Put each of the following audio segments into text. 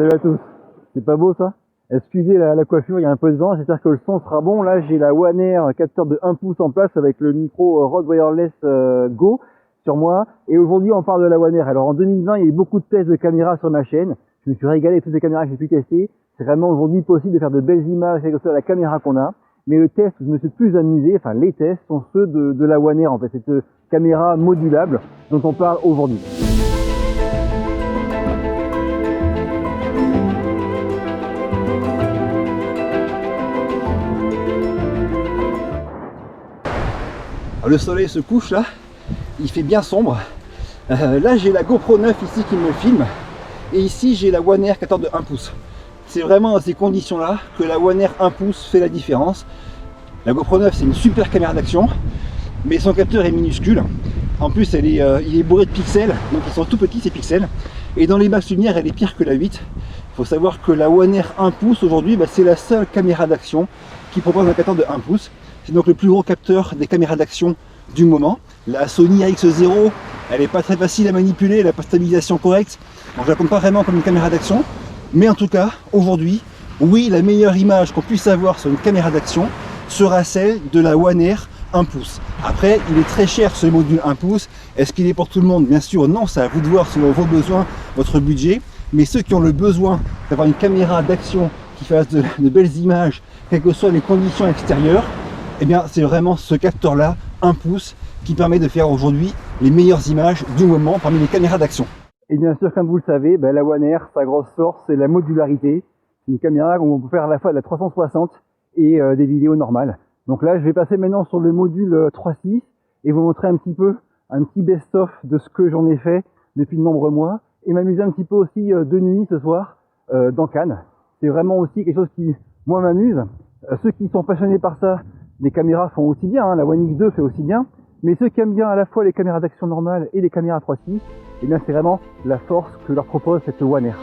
Salut à tous. C'est pas beau ça? Excusez la coiffure, il y a un peu de vent, j'espère que le son sera bon. Là j'ai la One Air capteur de 1 pouce en place avec le micro Rode Wireless Go sur moi. Et aujourd'hui on parle de la One Air. Alors en 2020 il y a eu beaucoup de tests de caméras sur ma chaîne. Je me suis régalé avec toutes les caméras que j'ai pu tester. C'est vraiment aujourd'hui possible de faire de belles images avec la caméra qu'on a. Mais le test où je me suis plus amusé, enfin les tests sont ceux de la One Air en fait, cette caméra modulable dont on parle aujourd'hui. Le soleil se couche là, il fait bien sombre. Là j'ai la GoPro 9 ici qui me filme et ici j'ai la One Air capteur de 1 pouce. C'est vraiment dans ces conditions là que la One Air 1 pouce fait la différence. La GoPro 9 c'est une super caméra d'action mais son capteur est minuscule. En plus il est bourré de pixels, donc ils sont tout petits ces pixels. Et dans les maxes lumière elle est pire que la 8. Il faut savoir que la One Air 1 pouce aujourd'hui c'est la seule caméra d'action qui propose un capteur de 1 pouce. C'est donc le plus gros capteur des caméras d'action du moment. La Sony AX0, elle n'est pas très facile à manipuler, elle n'a pas de stabilisation correcte. Donc je la compte pas vraiment comme une caméra d'action. Mais en tout cas, aujourd'hui, oui, la meilleure image qu'on puisse avoir sur une caméra d'action sera celle de la One Air 1 pouce. Après, il est très cher ce module 1 pouce. Est-ce qu'il est pour tout le monde? Bien sûr, non, c'est à vous de voir selon vos besoins, votre budget. Mais ceux qui ont le besoin d'avoir une caméra d'action qui fasse de belles images, quelles que soient les conditions extérieures, eh bien c'est vraiment ce capteur là, 1 pouce, qui permet de faire aujourd'hui les meilleures images du moment parmi les caméras d'action. Et bien sûr, comme vous le savez, la One Air, sa grosse force, c'est la modularité. C'est une caméra où on peut faire à la fois de la 360 et des vidéos normales. Donc là, je vais passer maintenant sur le module 3.6 et vous montrer un petit best-of de ce que j'en ai fait depuis de nombreux mois et m'amuser un petit peu aussi de nuit ce soir dans Cannes. C'est vraiment aussi quelque chose qui, moi, m'amuse. Ceux qui sont passionnés par ça, les caméras font aussi bien, hein, la One X2 fait aussi bien, mais ceux qui aiment bien à la fois les caméras d'action normales et les caméras 3.6, eh bien c'est vraiment la force que leur propose cette One Air.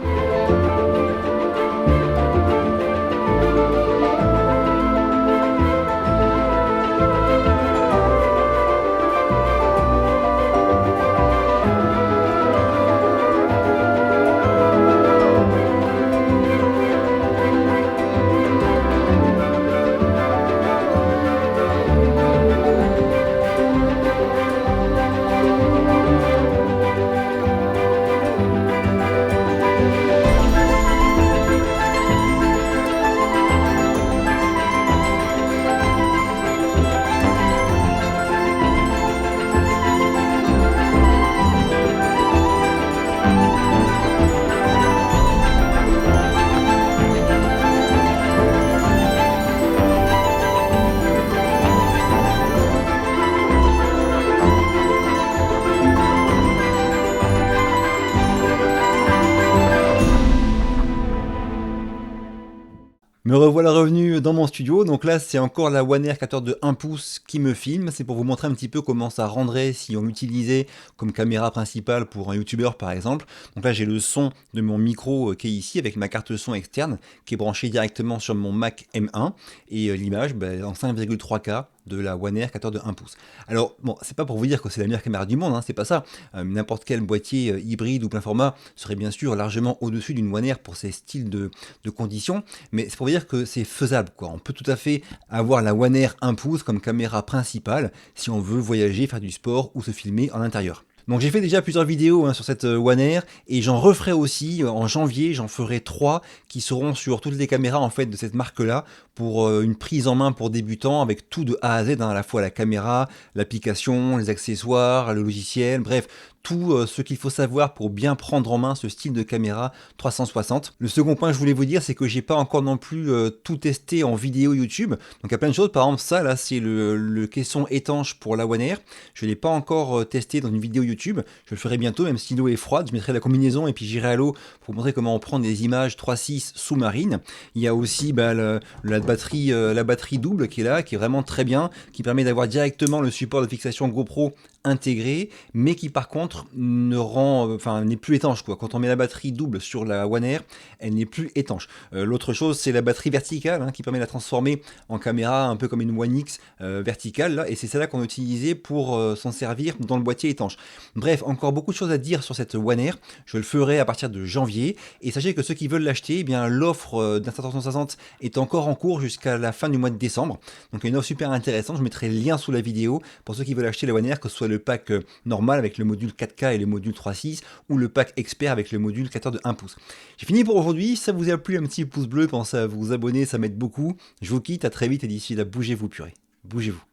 Me revoilà revenu dans mon studio, donc là c'est encore la One Air capteur de 1 pouce qui me filme, c'est pour vous montrer un petit peu comment ça rendrait si on l'utilisait comme caméra principale pour un youtubeur par exemple. Donc là j'ai le son de mon micro qui est ici avec ma carte son externe qui est branchée directement sur mon Mac M1 et l'image en 5,3K de la One Air capteur de 1 pouce. Alors bon, c'est pas pour vous dire que c'est la meilleure caméra du monde, hein, c'est pas ça. N'importe quel boîtier hybride ou plein format serait bien sûr largement au-dessus d'une One Air pour ces styles de conditions, mais c'est pour vous dire que c'est faisable, quoi. On peut tout à fait avoir la One Air 1 pouce comme caméra principale si on veut voyager, faire du sport ou se filmer en intérieur. Donc j'ai fait déjà plusieurs vidéos sur cette One Air et j'en referai aussi en janvier, j'en ferai 3 qui seront sur toutes les caméras en fait de cette marque là pour une prise en main pour débutants avec tout de A à Z, à la fois la caméra, l'application, les accessoires, le logiciel, bref, tout ce qu'il faut savoir pour bien prendre en main ce style de caméra 360. Le second point que je voulais vous dire, c'est que j'ai pas encore non plus tout testé en vidéo YouTube. Donc il y a plein de choses, par exemple ça là c'est le caisson étanche pour la One Air. Je l'ai pas encore testé dans une vidéo YouTube, je le ferai bientôt même si l'eau est froide, je mettrai la combinaison et puis j'irai à l'eau pour vous montrer comment on prend des images 3.6 sous-marines. Il y a aussi la batterie double qui est là, qui est vraiment très bien, qui permet d'avoir directement le support de fixation GoPro intégré, mais qui par contre ne rend, enfin n'est plus étanche quoi. Quand on met la batterie double sur la One Air, elle n'est plus étanche. L'autre chose, c'est la batterie verticale qui permet de la transformer en caméra, un peu comme une One X verticale là, et c'est celle-là qu'on a utilisée pour s'en servir dans le boîtier étanche. Bref, encore beaucoup de choses à dire sur cette One Air. Je le ferai à partir de janvier, et sachez que ceux qui veulent l'acheter, eh bien l'offre d'Insta 360 est encore en cours jusqu'à la fin du mois de décembre. Donc une offre super intéressante. Je mettrai le lien sous la vidéo pour ceux qui veulent acheter la One Air, que ce soit le pack normal avec le module 4K et le module 3.6 ou le pack expert avec le module 14 de 1 pouce. J'ai fini pour aujourd'hui. Si ça vous a plu, un petit pouce bleu, pensez à vous abonner, ça m'aide beaucoup. Je vous quitte, à très vite et d'ici là, bougez-vous purée. Bougez-vous.